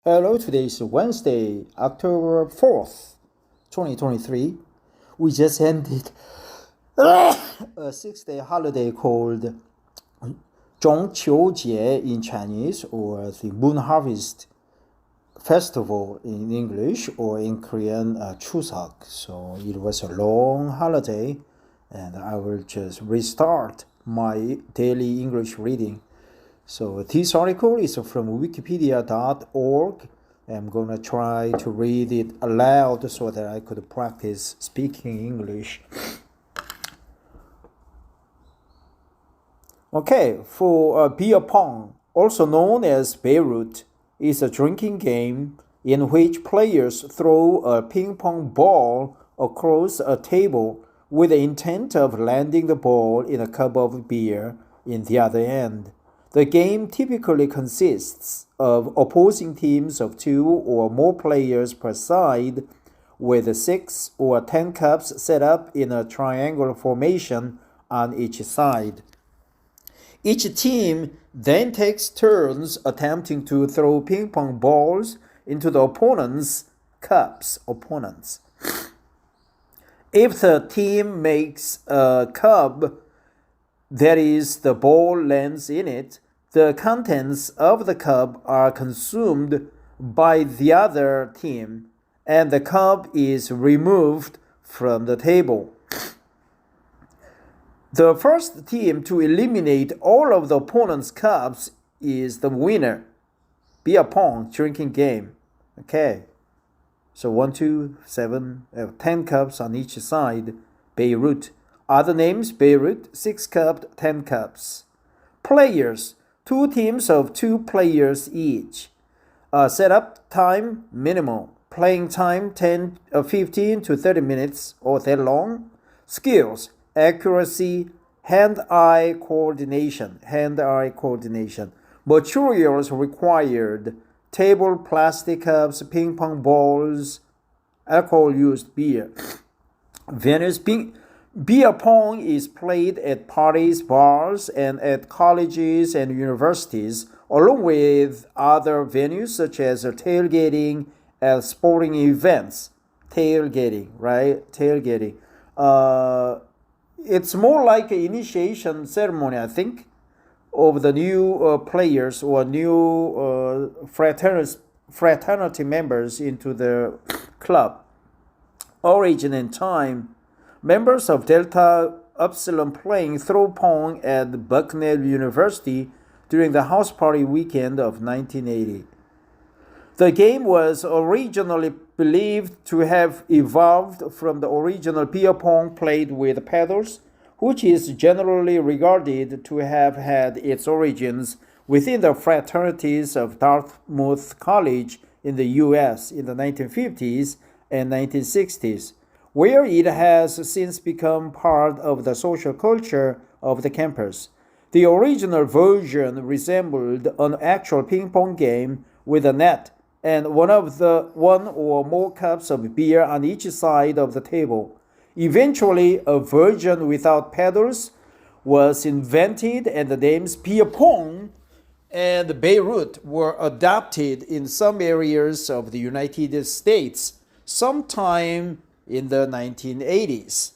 Hello, today is Wednesday, October 4th, 2023. We just ended a 6-day holiday called 中秋节 in Chinese, or the Moon Harvest Festival in English, or in Korean, Chuseok. So it was a long holiday, and I will just restart my daily English reading. So this article is from wikipedia.org. I'm going to try to read it aloud so that I could practice speaking English. Okay, for beer pong, also known as Beirut, is a drinking game in which players throw a ping pong ball across a table with the intent of landing the ball in a cup of beer in the other end. The game typically consists of opposing teams of 2 or more players per side, with 6 or 10 cups set up in a triangular formation on each side. Each team then takes turns attempting to throw ping pong balls into the opponent's cups. If the team makes a cup, that is, the ball lands in it, the contents of the cup are consumed by the other team, and the cup is removed from the table. The first team to eliminate all of the opponent's cups is the winner. Beer pong drinking game. Okay. So 1, 2, 7, 10 cups on each side. Beirut. Other names: Beirut, 6 cups, 10 cups. Players: 2 teams of 2 players each. Setup time minimal. Playing time 15 to 30 minutes or that long. Skills: accuracy, hand-eye coordination. Materials required: table, plastic cups, ping pong balls, alcohol-used beer. Venues: beer pong is played at parties, bars, and at colleges and universities, along with other venues such as tailgating at sporting events. Tailgating. It's more like an initiation ceremony, I think, of the new players or new fraternity members into the club. Origin and time: members of Delta Upsilon playing throw pong at Bucknell University during the house party weekend of 1980. The game was originally believed to have evolved from the original beer pong played with paddles, which is generally regarded to have had its origins within the fraternities of Dartmouth College in the U.S. in the 1950s and 1960s, where it has since become part of the social culture of the campus. The original version resembled an actual ping pong game with a net and one or more cups of beer on each side of the table. Eventually, a version without paddles was invented, and the names beer pong and Beirut were adopted in some areas of the United States sometime in the 1980s.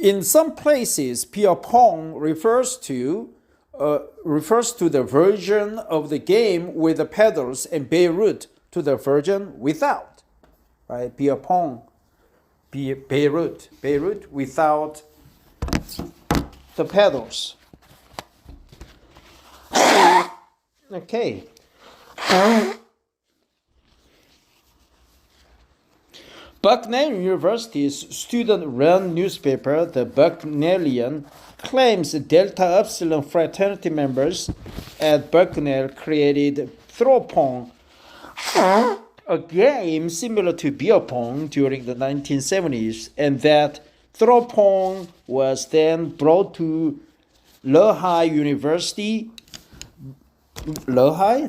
In some places, beer pong refers to the version of the game with the paddles, and Beirut to the version without. Right? Beer pong, Beirut without the paddles. Okay. Bucknell University's student-run newspaper, the Bucknellian, claims Delta Upsilon fraternity members at Bucknell created throw pong, a game similar to beer pong during the 1970s, and that throw pong was then brought to Lehigh University. Lehigh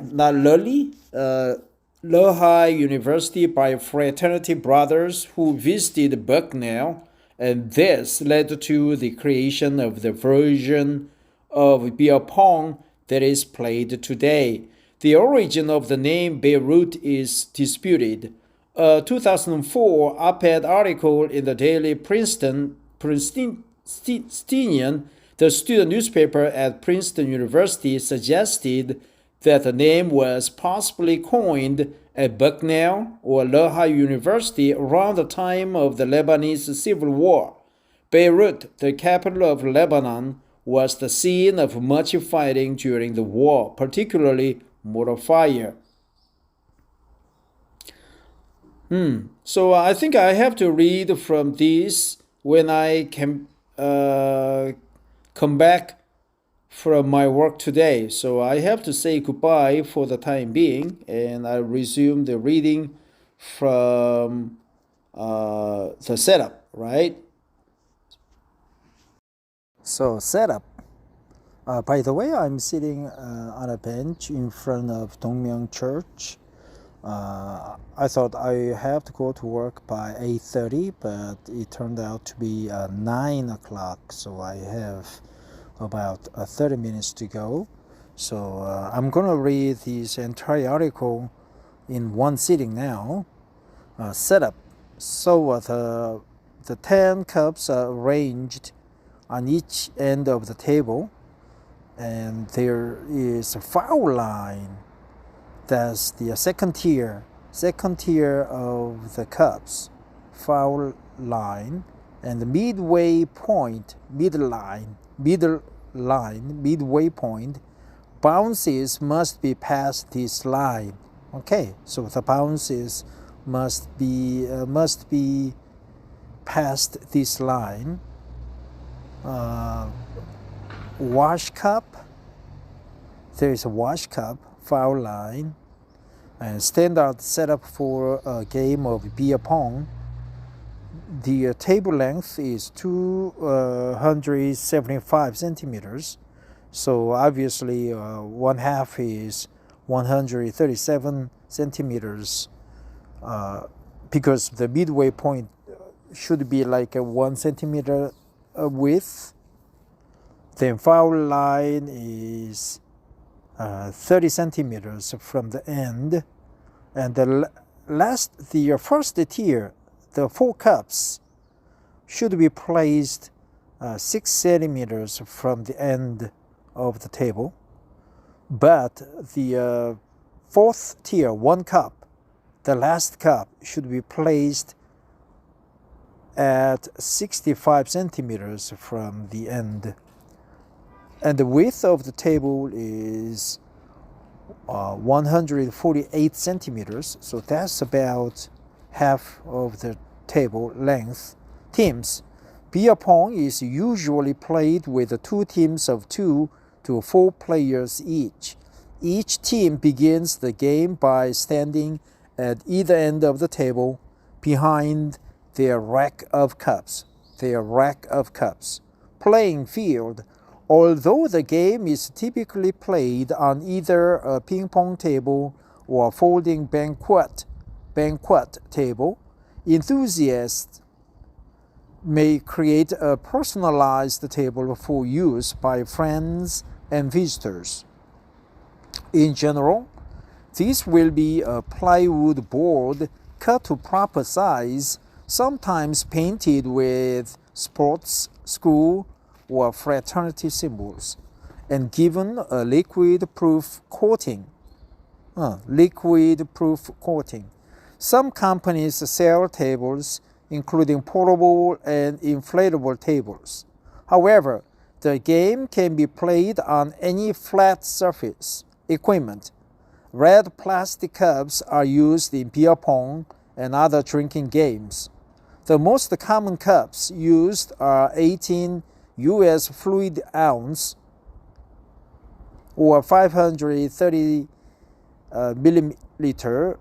University by fraternity brothers who visited Bucknell, and this led to the creation of the version of beer pong that is played today. The origin of the name Beirut is disputed. A 2004 op-ed article in the Daily Princetonian, the student newspaper at Princeton University, suggested that the name was possibly coined at Bucknell or Lehigh University around the time of the Lebanese Civil War. Beirut, the capital of Lebanon, was the scene of much fighting during the war, particularly mortar fire. So I think I have to read from this when I can come back from my work today. So I have to say goodbye for the time being, and I resume the reading from the setup, right? So setup. By the way, I'm sitting on a bench in front of Dongmyeong Church. I thought I have to go to work by 8:30, but it turned out to be 9 o'clock, so I have about 30 minutes to go. So I'm going to read this entire article in one sitting now. Setup. So the 10 cups are arranged on each end of the table, and there is a foul line. That's the second tier of the cups, foul line, and the midway point, midway point, bounces must be past this line. Okay, so the bounces must be past this line. Wash cup. There is a wash cup, foul line, and standard setup for a game of beer pong. The table length is 275 centimeters, so obviously one half is 137 centimeters, because the midway point should be like a 1 centimeter width. Then foul line is 30 centimeters from the end, and the first tier, the 4 cups, should be placed 6 centimeters from the end of the table, but the 4th tier, 1 cup, the last cup, should be placed at 65 centimeters from the end. And the width of the table is 148 centimeters, so that's about half of the table length. Teams. Beer pong is usually played with 2 teams of 2 to 4 players each. Each team begins the game by standing at either end of the table behind their rack of cups. Playing field. Although the game is typically played on either a ping pong table or a folding banquet table, enthusiasts may create a personalized table for use by friends and visitors. In general, this will be a plywood board cut to proper size, sometimes painted with sports, school, or fraternity symbols, and given a liquid-proof coating. Some companies sell tables, including portable and inflatable tables. However, the game can be played on any flat surface equipment. Red plastic cups are used in beer pong and other drinking games. The most common cups used are 18 U.S. fluid ounce or 530 milliliter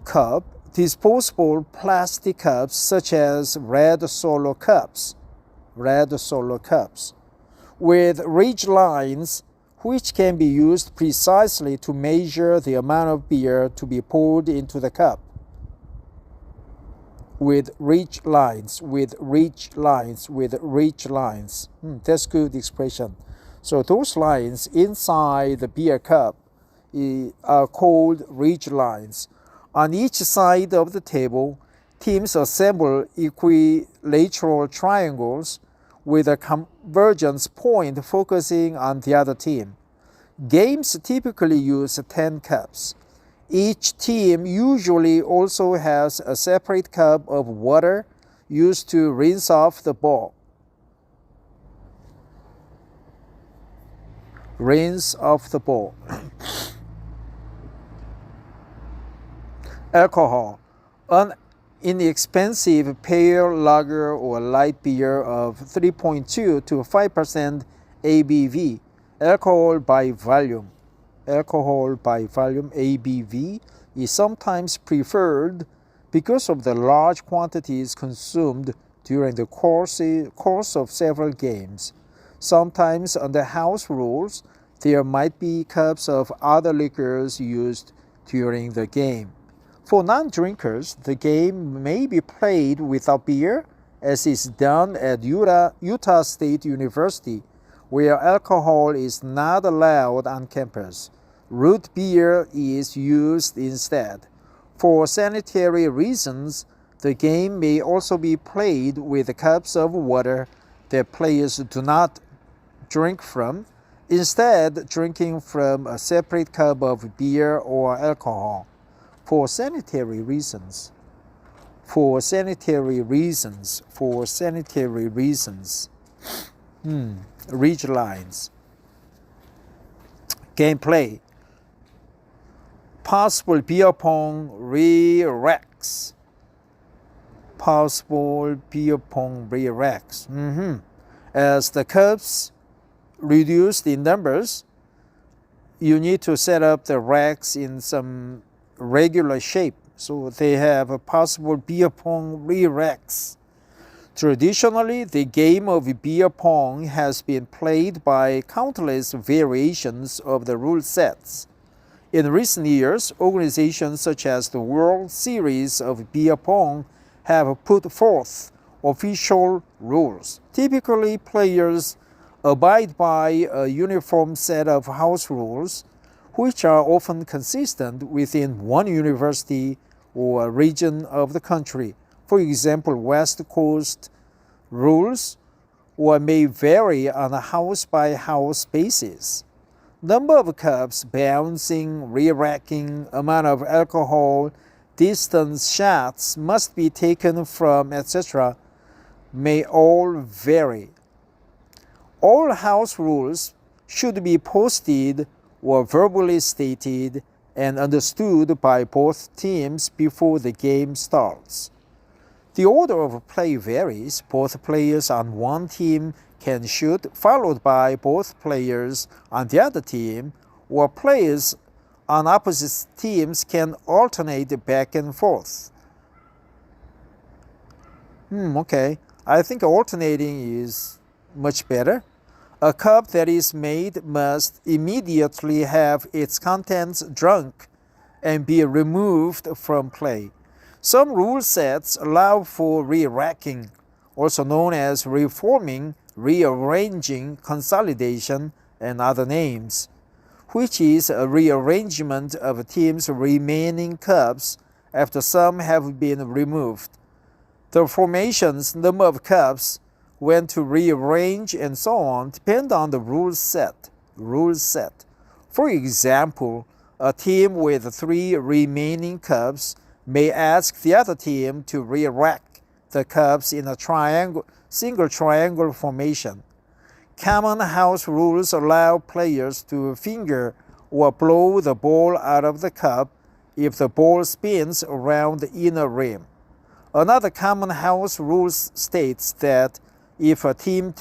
cup, disposable plastic cups such as red solo cups, with ridge lines which can be used precisely to measure the amount of beer to be poured into the cup. With ridge lines. That's good expression. So those lines inside the beer cup are called ridge lines. On each side of the table, teams assemble equilateral triangles with a convergence point focusing on the other team. Games typically use 10 cups. Each team usually also has a separate cup of water used to rinse off the ball. Rinse off the ball. Alcohol. An inexpensive pale lager or light beer of 3.2 to 5% ABV. Alcohol by volume. Alcohol by volume ABV is sometimes preferred because of the large quantities consumed during the course of several games. Sometimes under house rules, there might be cups of other liquors used during the game. For non-drinkers, the game may be played without beer, as is done at Utah State University, where alcohol is not allowed on campus. Root beer is used instead. For sanitary reasons, the game may also be played with cups of water that players do not drink from, instead drinking from a separate cup of beer or alcohol. For sanitary reasons. For sanitary reasons. For sanitary reasons. Ridge lines. Gameplay. Possible beer pong re-racks. Possible beer pong re-racks. As the cups reduced in numbers, you need to set up the racks in some regular shape, so they have a possible beer pong re-racks. Traditionally, the game of beer pong has been played by countless variations of the rule sets. In recent years, organizations such as the World Series of Beer Pong have put forth official rules. Typically, players abide by a uniform set of house rules, which are often consistent within one university or region of the country. For example, West Coast rules or may vary on a house-by-house basis. Number of cups, bouncing, re-racking, amount of alcohol, distance shots must be taken from, etc., may all vary. All house rules should be posted or verbally stated and understood by both teams before the game starts. The order of play varies. Both players on one team can shoot, followed by both players on the other team, or players on opposite teams can alternate back and forth. Okay. I think alternating is much better. A cup that is made must immediately have its contents drunk and be removed from play. Some rule sets allow for re-racking, also known as reforming, rearranging, consolidation, and other names, which is a rearrangement of a team's remaining cups after some have been removed. The formation's number of cups, when to rearrange, and so on depend on the rule set. For example, a team with 3 remaining cups may ask the other team to re-rack the cups in a single triangle formation. Common house rules allow players to finger or blow the ball out of the cup if the ball spins around the inner rim. Another common house rule states that if a team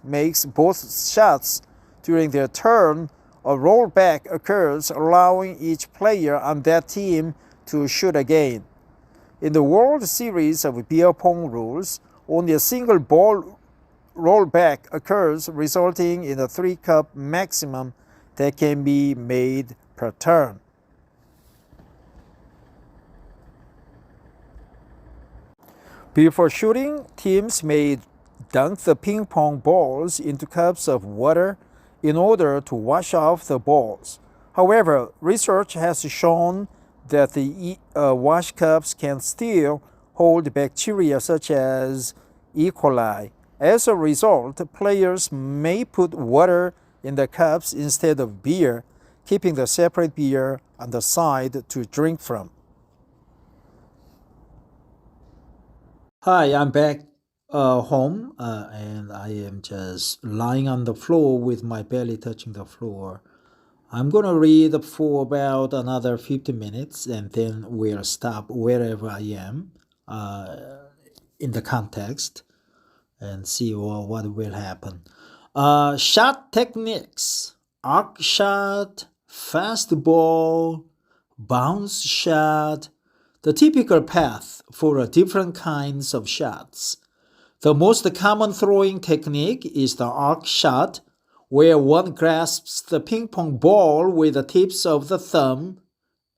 makes both shots during their turn, a rollback occurs, allowing each player on that team to shoot again. In the World Series of Beer Pong rules, only a single ball rollback occurs, resulting in a 3-cup maximum that can be made per turn. Before shooting, teams may dunk the ping pong balls into cups of water in order to wash off the balls. However, research has shown that the wash cups can still hold bacteria such as E. coli. As a result, players may put water in the cups instead of beer, keeping the separate beer on the side to drink from. Hi, I'm back home and I am just lying on the floor with my belly touching the floor. I'm going to read for about another 50 minutes and then we'll stop wherever I am in the context and see what will happen. Shot techniques: arc shot, fastball, bounce shot, the typical path for different kinds of shots. The most common throwing technique is the arc shot, where one grasps the ping pong ball with the tips of the thumb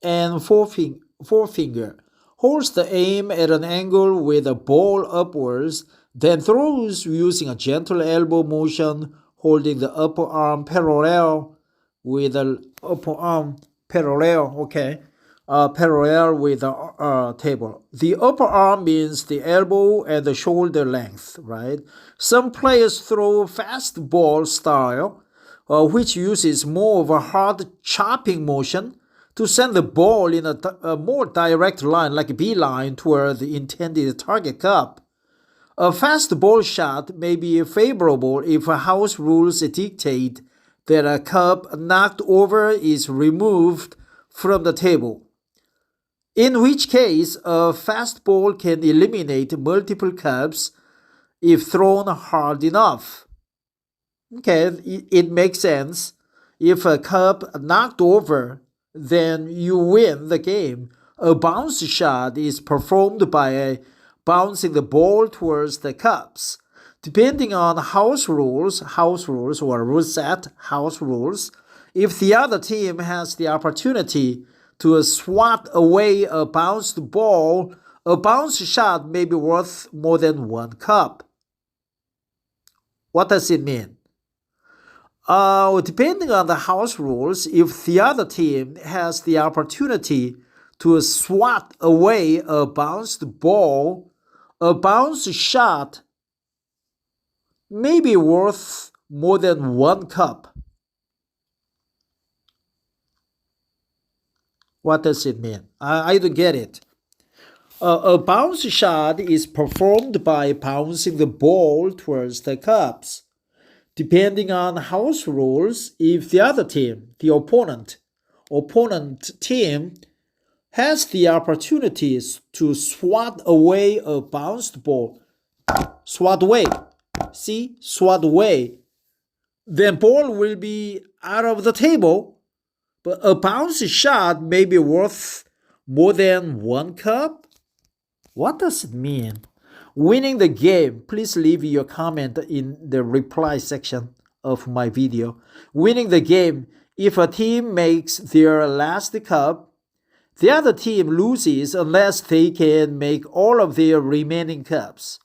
and forefinger, holds the aim at an angle with the ball upwards, then throws using a gentle elbow motion, holding the upper arm parallel with the upper arm parallel with the table. The upper arm means the elbow and the shoulder length, right? Some players throw fastball style, which uses more of a hard chopping motion to send the ball in a more direct line, like a beeline, toward the intended target cup. A fastball shot may be favorable if house rules dictate that a cup knocked over is removed from the table, in which case a fastball can eliminate multiple cups if thrown hard enough. Okay, it makes sense. If a cup knocked over, then you win the game. A bounce shot is performed by bouncing the ball towards the cups. Depending on house rules or rule set house rules, if the other team has the opportunity to swat away a bounced ball, a bounce shot may be worth more than one cup. What does it mean? Depending on the house rules, if the other team has the opportunity to swat away a bounced ball, a bounce shot may be worth more than one cup. What does it mean? I don't get it. A bounce shot is performed by bouncing the ball towards the cups. Depending on house rules, if the other team, the opponent team, has the opportunities to swat away a bounced ball, swat away, then ball will be out of the table, but a bounce shot may be worth more than one cup? What does it mean? Winning the game, please leave your comment in the reply section of my video. Winning the game, if a team makes their last cup, the other team loses unless they can make all of their remaining cups.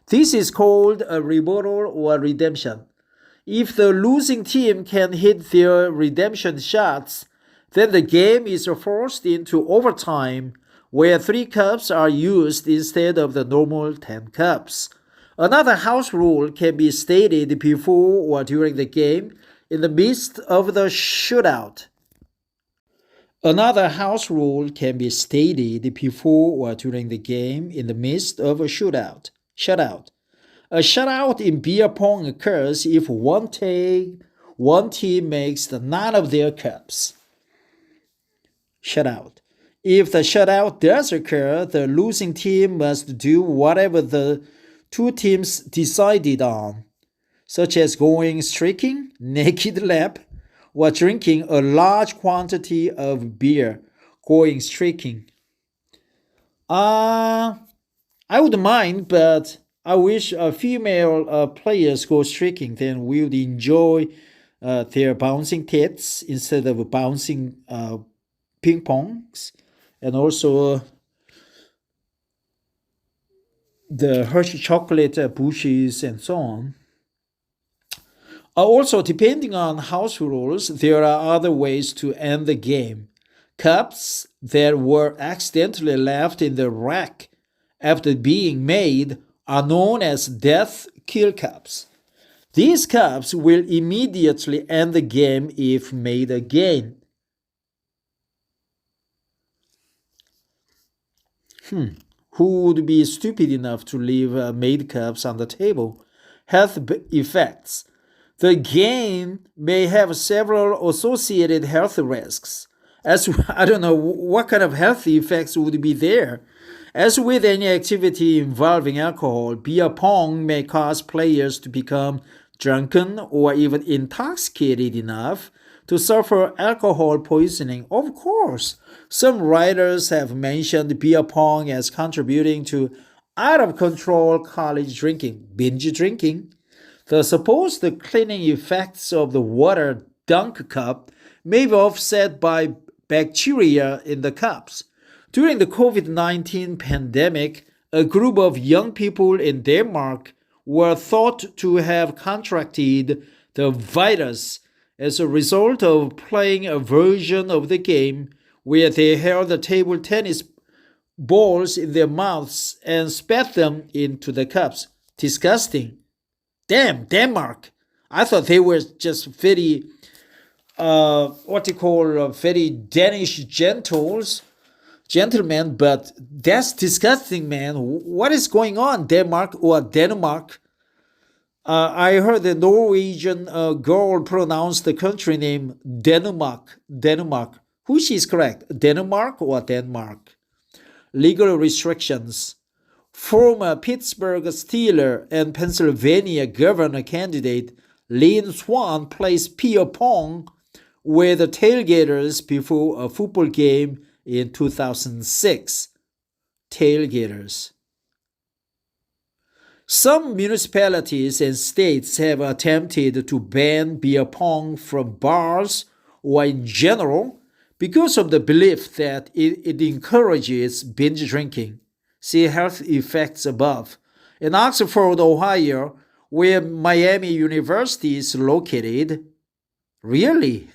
This is called a rebuttal or redemption. If the losing team can hit their redemption shots, then the game is forced into overtime, where 3 cups are used instead of the normal 10 cups. Another house rule can be stated before or during the game in the midst of the shootout. Another house rule can be stated before or during the game in the midst of a shutout. A shutout in beer pong occurs if one team makes none of their cups. Shutout. If the shutout does occur, the losing team must do whatever the 2 teams decided on, such as going streaking, naked lap, or drinking a large quantity of beer, going streaking. I would mind, but I wish female players go streaking, then we would enjoy their bouncing tits instead of bouncing ping pongs, and also the Hershey chocolate bushes and so on. Also, depending on house rules, there are other ways to end the game. Cups that were accidentally left in the rack after being made are known as death kill cups. These cups will immediately end the game if made again. Who would be stupid enough to leave made cups on the table? Health effects. The game may have several associated health risks. As I don't know what kind of health effects would be there. As with any activity involving alcohol, beer pong may cause players to become drunken or even intoxicated enough to suffer alcohol poisoning. Of course, some writers have mentioned beer pong as contributing to out of control college drinking, binge drinking. The supposed cleaning effects of the water dunk cup may be offset by bacteria in the cups. During the COVID-19 pandemic, a group of young people in Denmark were thought to have contracted the virus as a result of playing a version of the game where they held the table tennis balls in their mouths and spat them into the cups. Disgusting. Damn, Denmark. I thought they were just very, very Danish gentlemen, but that's disgusting, man. What is going on, Denmark or Denmark? I heard the Norwegian girl pronounce the country name Denmark. Denmark. Which is correct, Denmark or Denmark? Legal restrictions. Former Pittsburgh Steelers and Pennsylvania governor candidate Lynn Swan plays beer pong with the tailgaters before a football game in 2006. Tailgaters. Some municipalities and states have attempted to ban beer pong from bars or in general because of the belief that it encourages binge drinking. See health effects above. In Oxford, Ohio, where Miami University is located, really?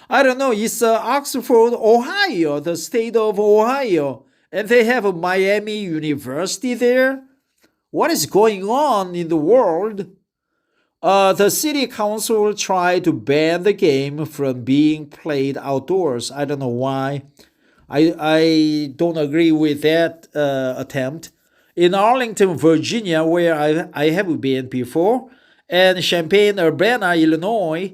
I don't know. It's Oxford, Ohio, the state of Ohio, and they have a Miami University there? What is going on in the world? The city council tried to ban the game from being played outdoors. I don't know why. I don't agree with that attempt. In Arlington, Virginia, where I have been before, and Champaign-Urbana, Illinois,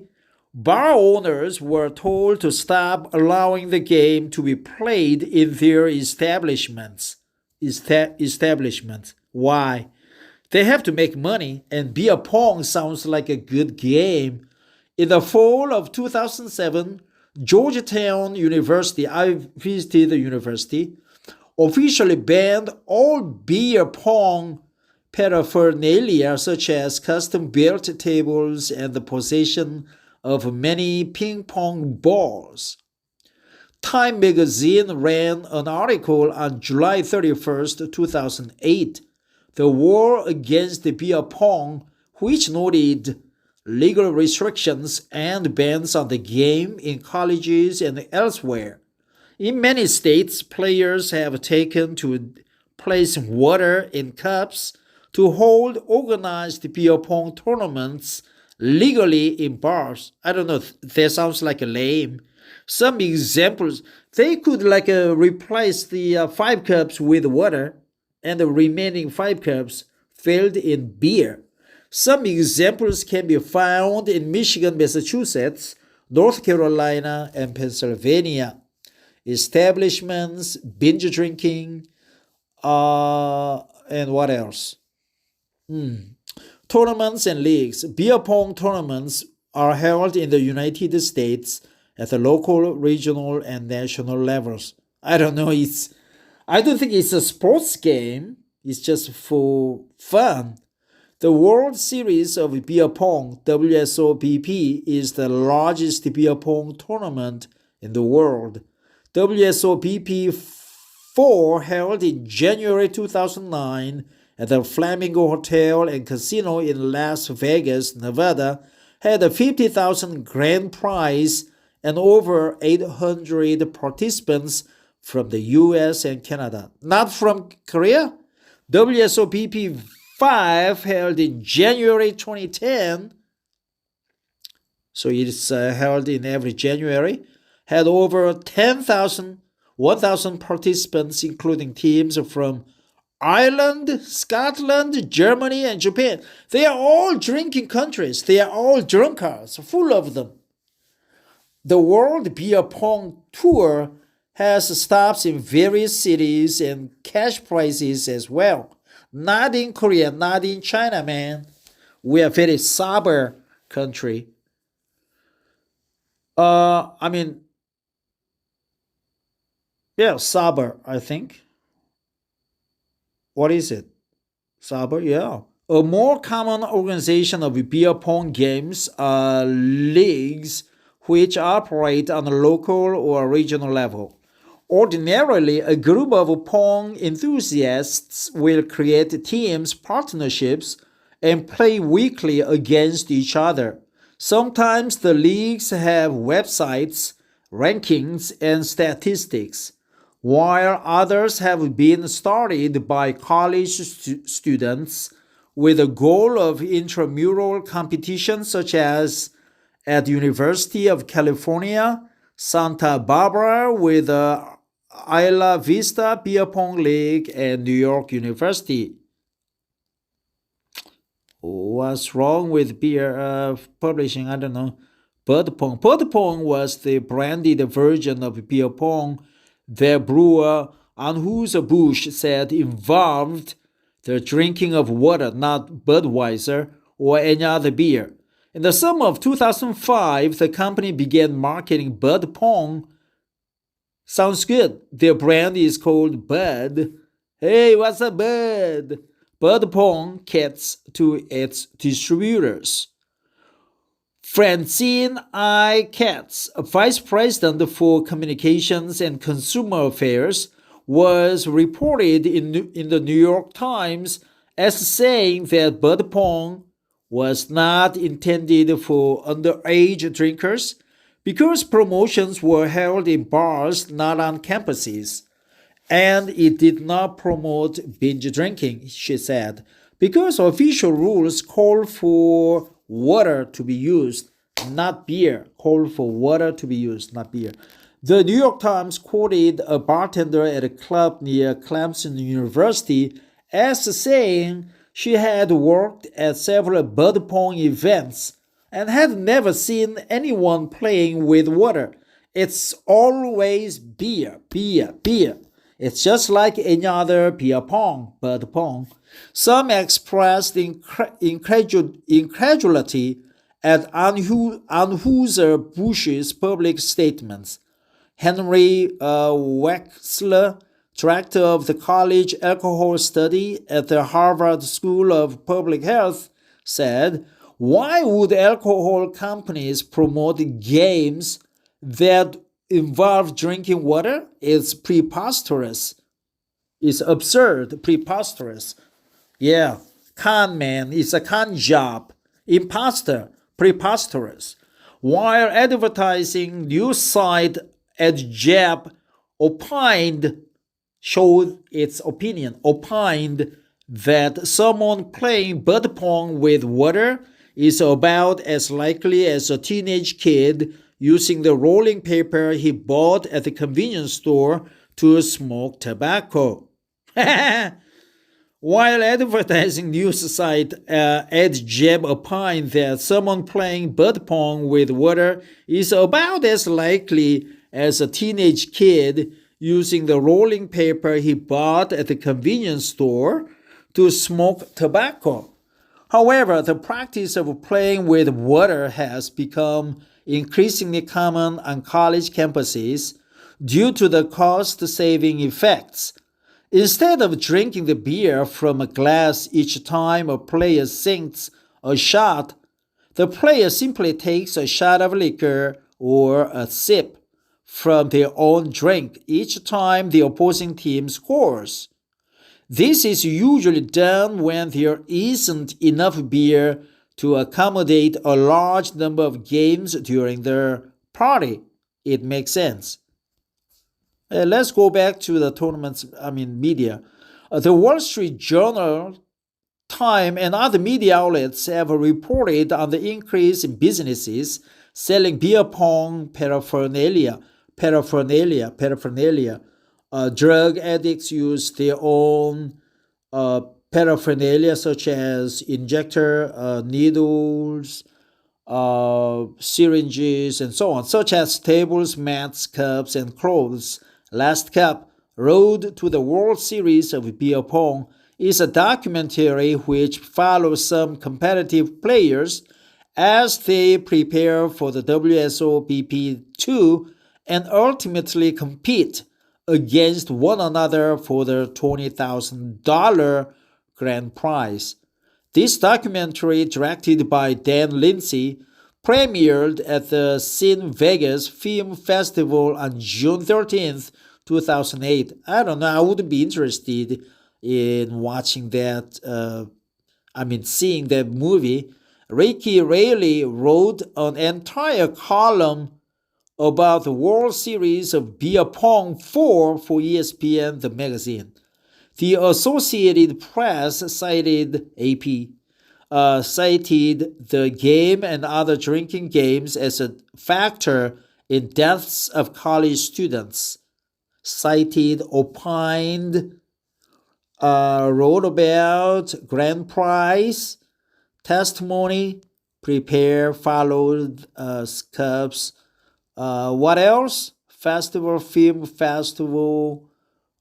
bar owners were told to stop allowing the game to be played in their establishments. Why? They have to make money, and beer pong sounds like a good game. In the fall of 2007, Georgetown University, I visited the university, officially banned all beer pong paraphernalia such as custom-built tables and the possession of many ping pong balls. Time magazine ran an article on July 31st, 2008, The War Against the Beer Pong, which noted legal restrictions and bans on the game in colleges and elsewhere. In many states, players have taken to placing water in cups to hold organized beer pong tournaments legally in bars. I don't know, that sounds like a lame. Some examples, they could replace the 5 cups with water and the remaining 5 cups filled in beer. Some examples can be found in Michigan, Massachusetts, North Carolina, and Pennsylvania. Establishments, binge drinking, and what else? Tournaments and leagues. Beer pong tournaments are held in the United States at the local, regional, and national levels. I don't know, I don't think it's a sports game. It's just for fun. The World Series of Beer Pong, WSOPP, is the largest beer pong tournament in the world. WSOPP 4 held in January 2009 at the Flamingo Hotel and Casino in Las Vegas, Nevada, had a 50,000 grand prize and over 800 participants from the US and Canada. Not from Korea? WSOPP 5 held in January 2010, so it's held in every January, had over 1,000 participants, including teams from Ireland, Scotland, Germany, and Japan. They are all drinking countries. They are all drunkards, full of them. The World Beer Pong Tour has stops in various cities and cash prizes as well. Not in Korea, not in China, man. We are a very sober country. Sober, I think. What is it? Saber, yeah. A more common organization of beer pong games are leagues which operate on a local or regional level. Ordinarily, a group of pong enthusiasts will create teams, partnerships, and play weekly against each other. Sometimes the leagues have websites, rankings, and statistics, while others have been started by college students with a goal of intramural competition, such as at University of California, Santa Barbara with the Isla Vista Beer Pong League, and New York University. What's wrong with beer publishing? I don't know. Bud Pong. Bud Pong was the branded version of beer pong that brewer Anheuser-Busch said involved the drinking of water, not Budweiser or any other beer. In the summer of 2005, the company began marketing Bud Pong. Sounds good. Their brand is called Bud. Hey, what's up, Bud? Bud Pong kits to its distributors. Francine I. Katz, Vice President for Communications and Consumer Affairs, was reported in the New York Times as saying that Bud Pong was not intended for underage drinkers because promotions were held in bars, not on campuses. And it did not promote binge drinking, she said, because official rules call for water to be used, not beer. Call for water to be used, not beer. The New York Times quoted a bartender at a club near Clemson University as saying she had worked at several Bud Pong events and had never seen anyone playing with water. It's always beer, beer, beer. It's just like any other beer pong, Bud Pong. Some expressed incredulity at Anheuser-Busch's public statements. Henry Wexler, director of the college alcohol study at the Harvard School of Public Health, said, "Why would alcohol companies promote games that involve drinking water? It's preposterous. It's absurd, preposterous." Yeah, con man, it's a con job. Imposter, preposterous. While advertising news site EdJab showed its opinion, opined that someone playing Bud Pong with water is about as likely as a teenage kid using the rolling paper he bought at the convenience store to smoke tobacco. While advertising news site EdJab opined that someone playing Bud Pong with water is about as likely as a teenage kid using the rolling paper he bought at the convenience store to smoke tobacco. However, the practice of playing with water has become increasingly common on college campuses due to the cost-saving effects. Instead of drinking the beer from a glass each time a player sinks a shot, the player simply takes a shot of liquor or a sip from their own drink each time the opposing team scores. This is usually done when there isn't enough beer to accommodate a large number of games during their party. It makes sense. Let's go back to the tournaments, media. The Wall Street Journal, Time, and other media outlets have reported on the increase in businesses selling beer pong paraphernalia. Drug addicts use their own paraphernalia, such as injector needles, syringes, and so on, such as tables, mats, cups, and clothes. Last Cup, Road to the World Series of Beer Pong, is a documentary which follows some competitive players as they prepare for the WSOPP2 and ultimately compete against one another for the $20,000 grand prize. This documentary, directed by Dan Lindsay, premiered at the Sin Vegas Film Festival on June 13th, 2008. I don't know, I wouldn't be interested in watching that, seeing that movie. Ricky Rayleigh wrote an entire column about the World Series of Beer Pong 4 for ESPN, the magazine. The Associated Press cited the game and other drinking games as a factor in deaths of college students. Opined, wrote about grand prize, testimony, prepare, followed, cups. What else? Film festival,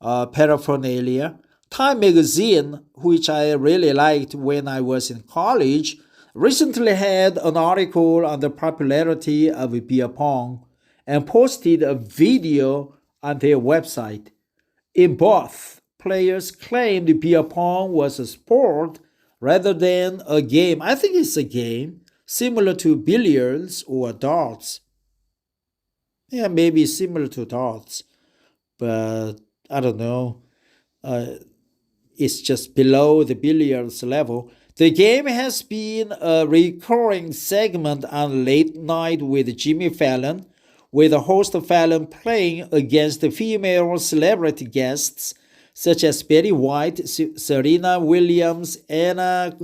paraphernalia. Time magazine, which I really liked when I was in college, recently had an article on the popularity of beer pong and posted a video on their website. In both, players claimed beer pong was a sport rather than a game. I think it's a game, similar to billiards or darts. Yeah, maybe similar to darts, but I don't know. It's just below the billiards level. The game has been a recurring segment on Late Night with Jimmy Fallon, with host Fallon playing against female celebrity guests such as Betty White, Serena Williams, Anna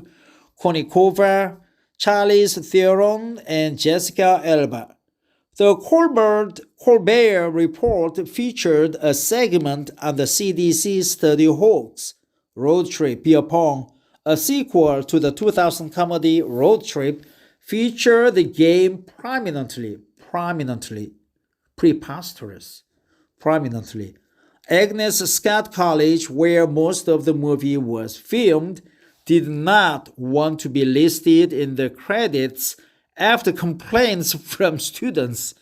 Kournikova, Charlize Theron, and Jessica Alba. The Colbert Report featured a segment on the CDC Study Hawks Road Trip Beer Pong. A sequel to the 2000 comedy Road Trip featured the game prominently. Agnes Scott College, where most of the movie was filmed, did not want to be listed in the credits after complaints from students.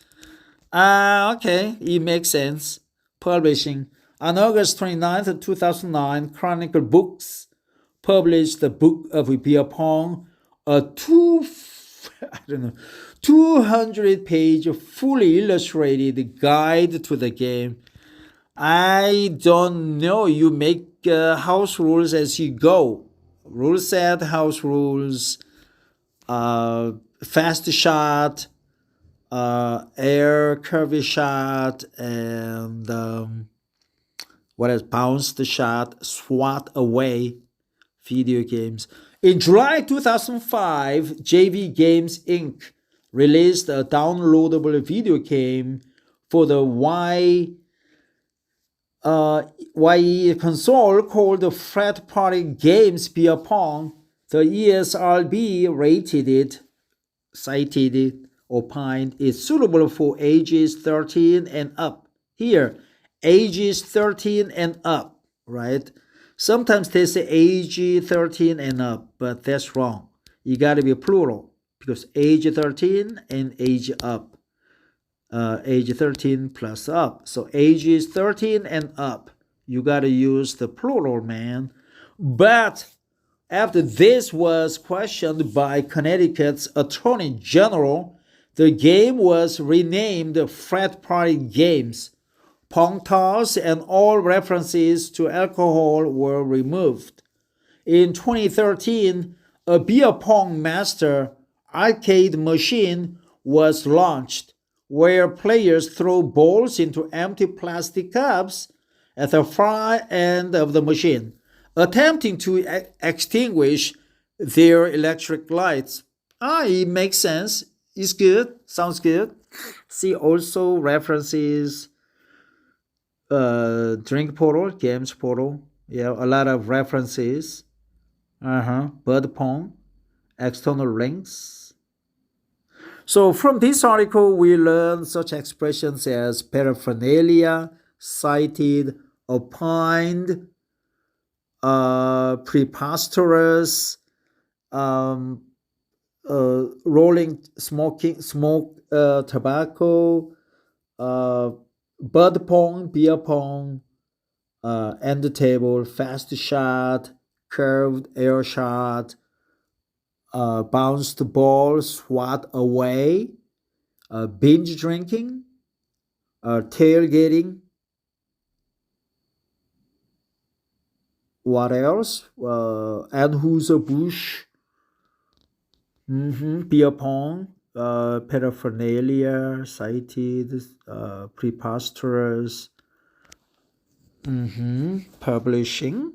Okay, it makes sense. Publishing. On August 29th, 2009, Chronicle Books published the Book of Beer Pong, a 200-page fully illustrated guide to the game. I don't know. You make house rules as you go. Rule set, house rules, fast shot, air curvy shot, and what else? Bounced shot, swat away, video games. In July 2005, JV Games Inc. released a downloadable video game for the YE console called Frat Party Games Beer Pong. The ESRB rated it, opined, is suitable for ages 13 and up. Here, ages 13 and up, right? Sometimes they say age 13 and up, but that's wrong. You got to be plural because age 13 and age up. Age 13 plus up. So ages 13 and up. You got to use the plural, man. But after this was questioned by Connecticut's Attorney General, the game was renamed Frat Party Games. Pong toss and all references to alcohol were removed. In 2013, A beer pong master arcade machine was launched where players throw balls into empty plastic cups at the far end of the machine, attempting to extinguish their electric lights. It makes sense. It's good. Sounds good. See also references, drink portal, games portal. Yeah, a lot of references. Bird pong, external links. So from this article, we learn such expressions as paraphernalia, cited, opined, preposterous, um, rolling, smoke, tobacco, bud pong, beer pong, end table, fast shot, curved air shot, bounced ball, swat away, binge drinking, tailgating. What else? Anheuser-Busch, beer pong, paraphernalia, cited, preposterous, publishing.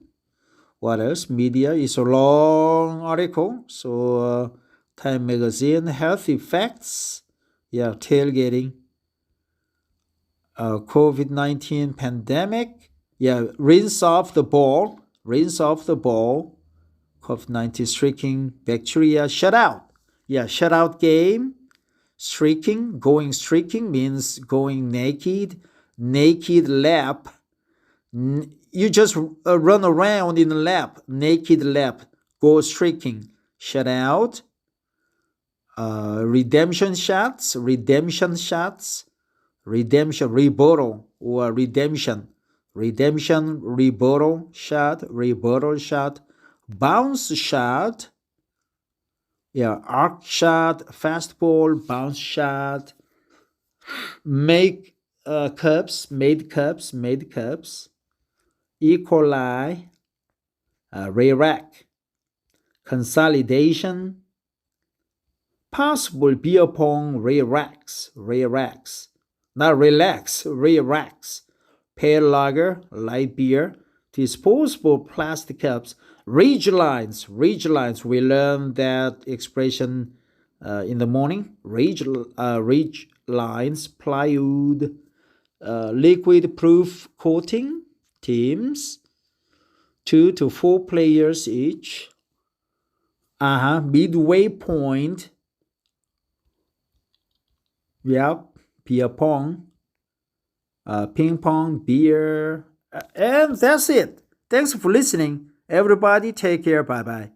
What else? Media is a long article. So, Time Magazine, health effects. Yeah, tailgating. COVID-19 pandemic. Yeah, rinse off the ball. Rinse off the ball. COVID-19 streaking bacteria. Shut out. Yeah, shut out game. Streaking. Going streaking means going naked. Naked lap. You just run around in the lap. Naked lap. Go streaking. Shut out. Redemption shots. Redemption shots. Redemption, rebuttal, or redemption. Redemption, rebuttal shot, bounce shot. Yeah, arc shot, fastball, bounce shot. Make cups, made cups, E. coli, re-rack. Consolidation. Possible beer pong re-racks. Not relax, re-racks. Pale lager, light beer. Disposable plastic cups. Ridge lines. We learned that expression in the morning. Ridge lines, plywood, liquid proof coating. Teams, 2 to 4 players each. Midway point. Yep, beer pong, ping pong, beer, and that's it. Thanks for listening. Everybody, take care. Bye bye.